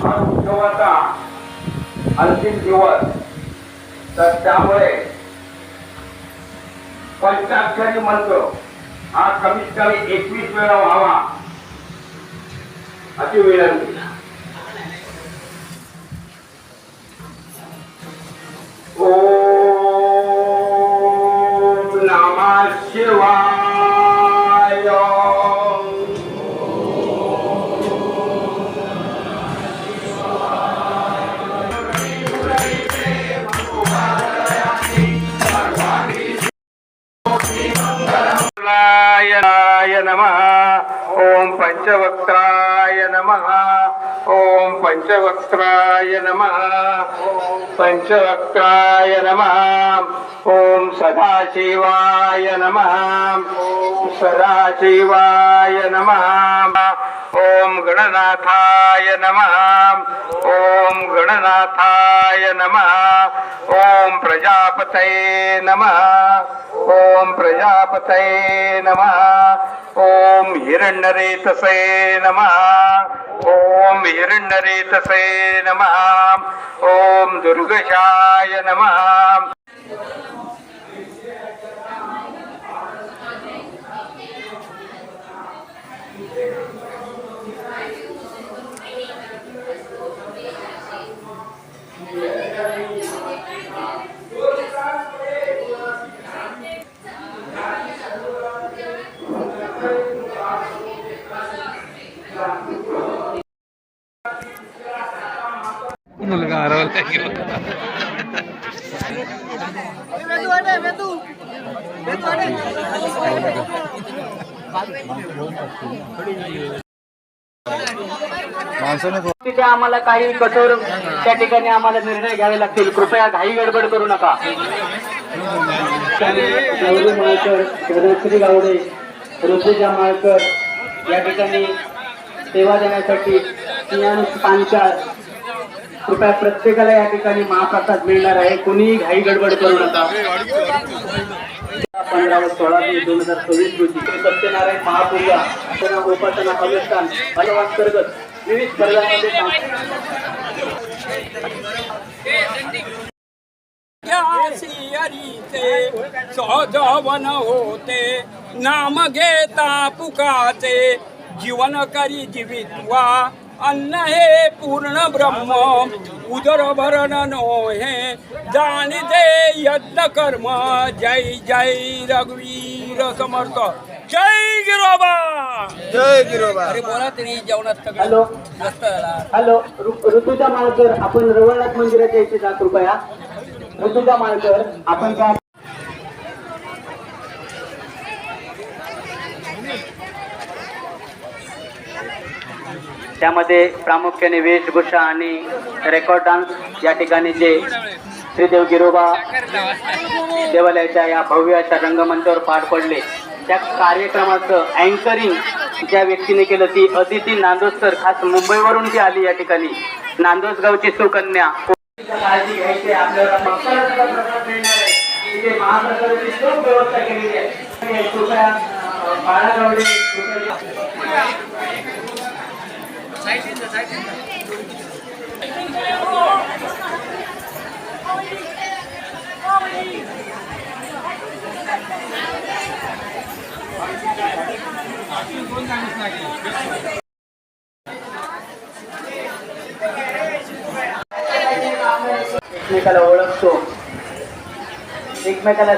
हा उत्सवाचा अंतिम दिवस, तर त्यामुळे पंचाक्षरी मंत्र हा कमीत कमी 21 वेळा व्हावा अशी विनंती. ओम नमः शिवाय. नमः. ओम पंचवक्त्राय नमः. ओम पंचवक्त्राय नमः. पंचवक्त्राय नमः. ओम सदाशिवाय नमः. सदाशिवाय नमः. ओम गणनाथाय नमः. ओम गणनाथाय नमः. ओम प्रजापतये नमः. ओम प्रजापतये नमः. ओम हिरण्यरेतसे नमः. ओम हिरण्यरेतसे नमः. ओम दुर्गशाय नमः. मुलगा हरवला तिथे आम्हाला काही कठोर त्या ठिकाणी आम्हाला निर्णय घ्यावे लागतील. कृपया घाई गडबड करू नका. गौरी माळकर, श्री गावडे, ऋतुजा माळकर या ठिकाणी सेवा देण्यासाठी 3:05 कृपया प्रत्येकाला या ठिकाणी महाप्रसाद मिळणार आहे. कुणीही घाई गडबड करू नका. 15/16/2026 रोजी सत्यनारायण महापूजा उपासना अनुष्ठान अंतर्गत विविध स्पर्धांमध्ये सहजवन होते नाम घेता पुकाचे जीवन करी जीवित्वा अन्न हे पूर्ण ब्रह्म उदर भरण नोहे जाणीते यज्ञ कर्म. जय जय रघुवीर समर्थ. जय गिरोबा. जय गिरोबा. अरे बोला तरी जेवणात हॅलो हॅलो ऋतुजा माळकर, आपण रवळनाथ मंदिराच्या इथे जा कृपया. ऋतुजा माळकर, आपण काय त्यामध्ये प्रामुख्याने वेशभूषा आणि रेकॉर्ड डान्स या ठिकाणी जे श्रीदेव गिरोबा देवालयाच्या या भव्य अशा रंगमंचावर पार पडले, त्या कार्यक्रमाचं अँकरिंग ज्या व्यक्तीने केलं ती अदिती नांदोसकर, खास मुंबईवरून ती आली या ठिकाणी. नांदोस गावची सुकन्या. काळजी घ्यायची, आपल्याला महाप्रसादाचा प्रसाद मिळणार आहे. तिथे महाप्रसादाची खूप व्यवस्था केलेली आहे. कृपया बाळा गावडे एकमेकाला ओळखतो, एकमेकाला